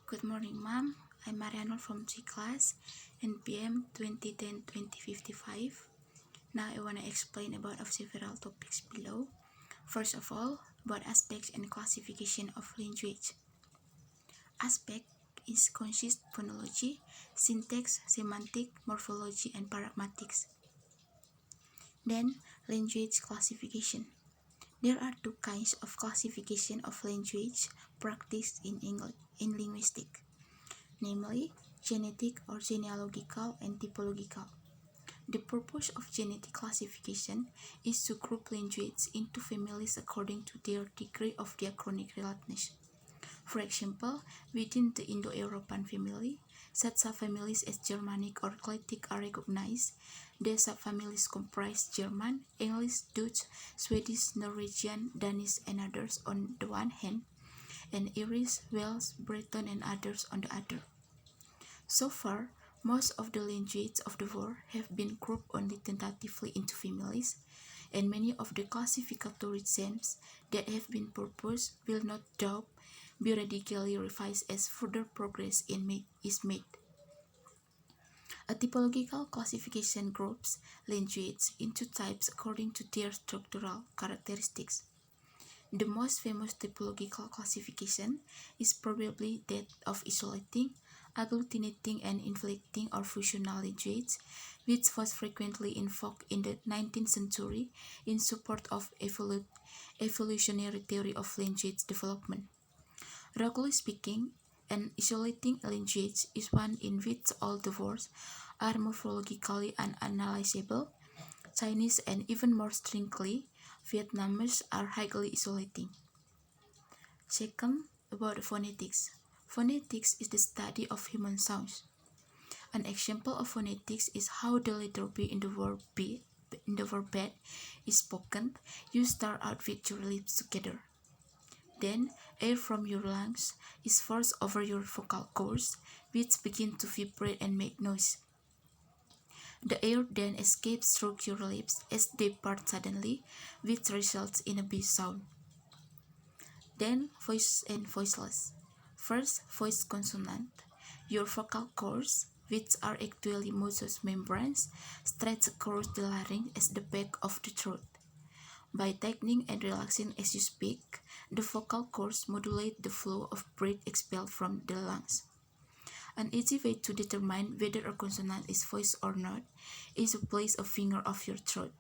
Good morning, Ma'am. I'm Mariano from G class, NPM 2010-2055. Now I want to explain about several topics below. First of all, about aspects and classification of language. Aspect is consist phonology, syntax, semantic, morphology, and pragmatics. Then, language classification. There are two kinds of classification of language practiced in linguistic, namely genetic or genealogical and typological. The purpose of genetic classification is to group languages into families according to their degree of diachronic relatedness. For example, within the Indo-European family, such subfamilies as Germanic or Celtic are recognized. The subfamilies comprise German, English, Dutch, Swedish, Norwegian, Danish, and others on the one hand, and Irish, Welsh, Breton, and others on the other. So far, most of the languages of the world have been grouped only tentatively into families, and many of the classificatory schemes that have been proposed will not doubt be radically revised as further progress is made. A typological classification groups languages into types according to their structural characteristics. The most famous typological classification is probably that of isolating, agglutinating, and inflecting or fusional language, which was frequently invoked in the 19th century in support of evolutionary theory of language development. Roughly speaking, an isolating language is one in which all the words are morphologically unanalyzable. Chinese and even more strictly, Vietnamese are highly isolating. Second, about phonetics. Phonetics is the study of human sounds. An example of phonetics is how the letter B in the word bed is spoken. You start out with your lips together. Then, air from your lungs is forced over your vocal cords, which begin to vibrate and make noise. The air then escapes through your lips as they part suddenly, which results in a B sound. Then, voice and voiceless. First, voice consonant. Your vocal cords, which are actually mucous membranes, stretch across the larynx as the back of the throat. By tightening and relaxing as you speak, the vocal cords modulate the flow of breath expelled from the lungs. An easy way to determine whether a consonant is voiced or not is to place a finger off your throat.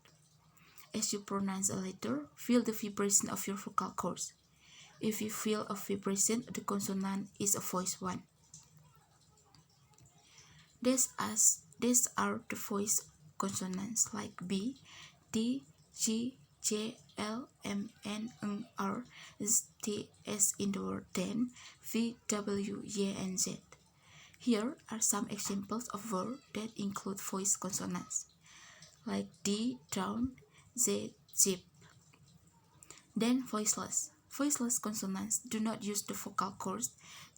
As you pronounce a letter, feel the vibration of your vocal cords. If you feel a vibration, the consonant is a voiced one. These are the voiced consonants like B, T, G, J, L, M, N, R, T, S in the word then, V, W, Y, and Z. Here are some examples of words that include voiced consonants, like D, down, Z, zip. Then voiceless. Voiceless consonants do not use the vocal cords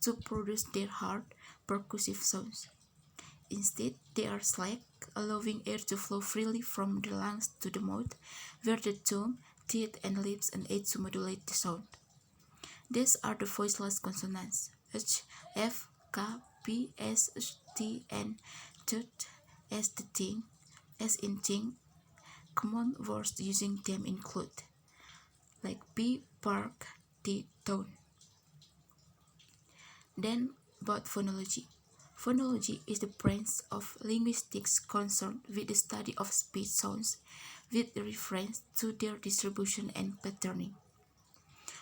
to produce their hard, percussive sounds. Instead, they are slack, allowing air to flow freely from the lungs to the mouth, where the tongue, teeth, and lips and aid to modulate the sound. These are the voiceless consonants: H, F, K, P, S, T, and T as the thing, as in thing. Common words using them include like P, park, T, tone. Then about phonology. Phonology is the branch of linguistics concerned with the study of speech sounds with reference to their distribution and patterning.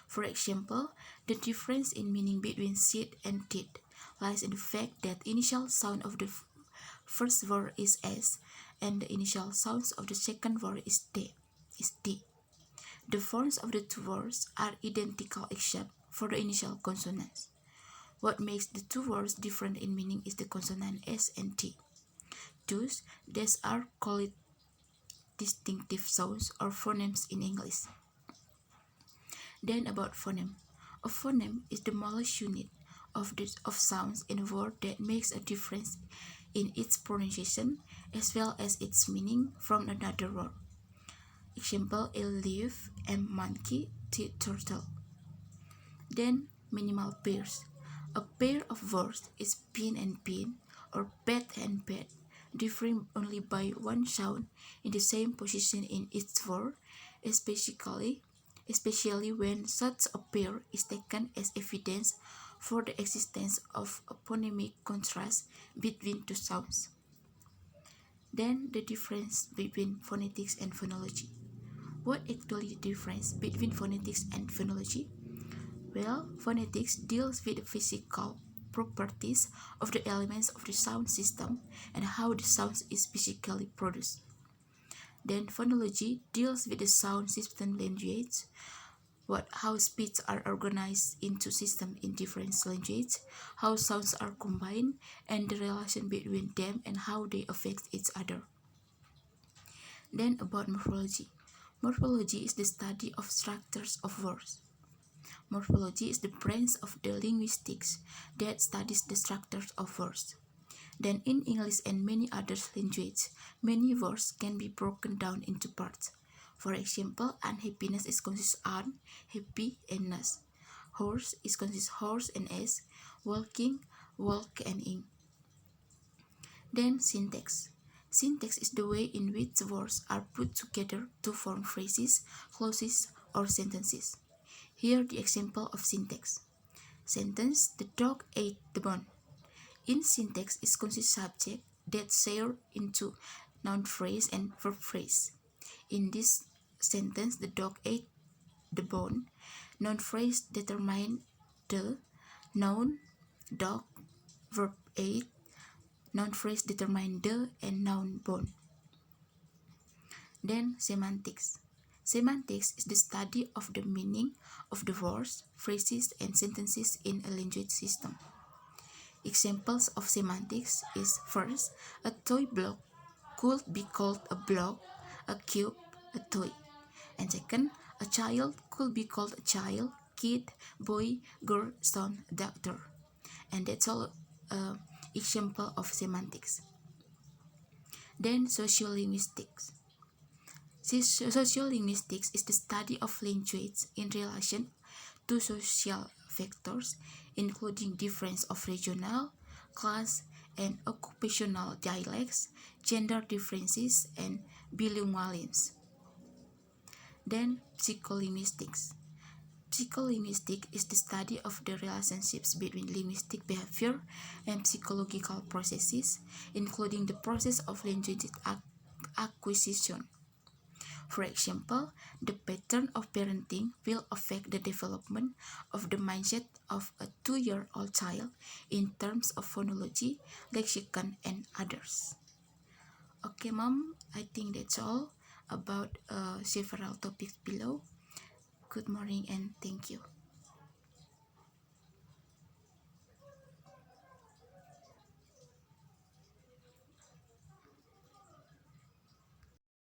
For example, the difference in meaning between seed and teeth lies in the fact that the initial sound of the first word is S and the initial sounds of the second word is D. The forms of the two words are identical except for the initial consonants. What makes the two words different in meaning is the consonant S and T. Thus, these are called distinctive sounds or phonemes in English. Then about phoneme. A phoneme is the smallest unit of sounds in a word that makes a difference in its pronunciation as well as its meaning from another word. Example: a leaf, a monkey, T, turtle. Then minimal pairs. A pair of words is pin and pin or pet and pet, differing only by one sound in the same position in each word, especially when such a pair is taken as evidence for the existence of a phonemic contrast between two sounds. Then the difference between phonetics and phonology. What actually the difference between phonetics and phonology? Well, phonetics deals with the physical properties of the elements of the sound system and how the sound is physically produced. Then phonology deals with the sound system language, how speech are organized into systems in different languages, how sounds are combined, and the relation between them and how they affect each other. Then about morphology. Morphology is the study of structures of words. Morphology is the branch of the linguistics that studies the structures of words. Then in English and many other languages, many words can be broken down into parts. For example, unhappiness is consists un, happy, and ness. Horse is consists horse and s, walking, walk, and ing. Then syntax. Syntax is the way in which words are put together to form phrases, clauses, or sentences. Here the example of syntax. Sentence, the dog ate the bone. In syntax is consists subject that share into noun phrase and verb phrase. In this sentence, the dog ate the bone. Noun phrase determine the noun dog, verb ate, noun phrase determine the, and noun bone. Then semantics. Semantics is the study of the meaning of the words, phrases, and sentences in a language system. Examples of semantics is first, a toy block could be called a block, a cube, a toy. And second, a child could be called a child, kid, boy, girl, son, doctor. And that's all example of semantics. Then sociolinguistics. Sociolinguistics is the study of language in relation to social factors, including difference of regional, class, and occupational dialects, gender differences, and bilingualism. Then psycholinguistics. Psycholinguistics is the study of the relationships between linguistic behavior and psychological processes, including the process of linguistic acquisition. For example, the pattern of parenting will affect the development of the mindset of a 2-year-old child in terms of phonology, lexicon, and others. Okay, Mom, I think that's all about several topics below. Good morning and thank you.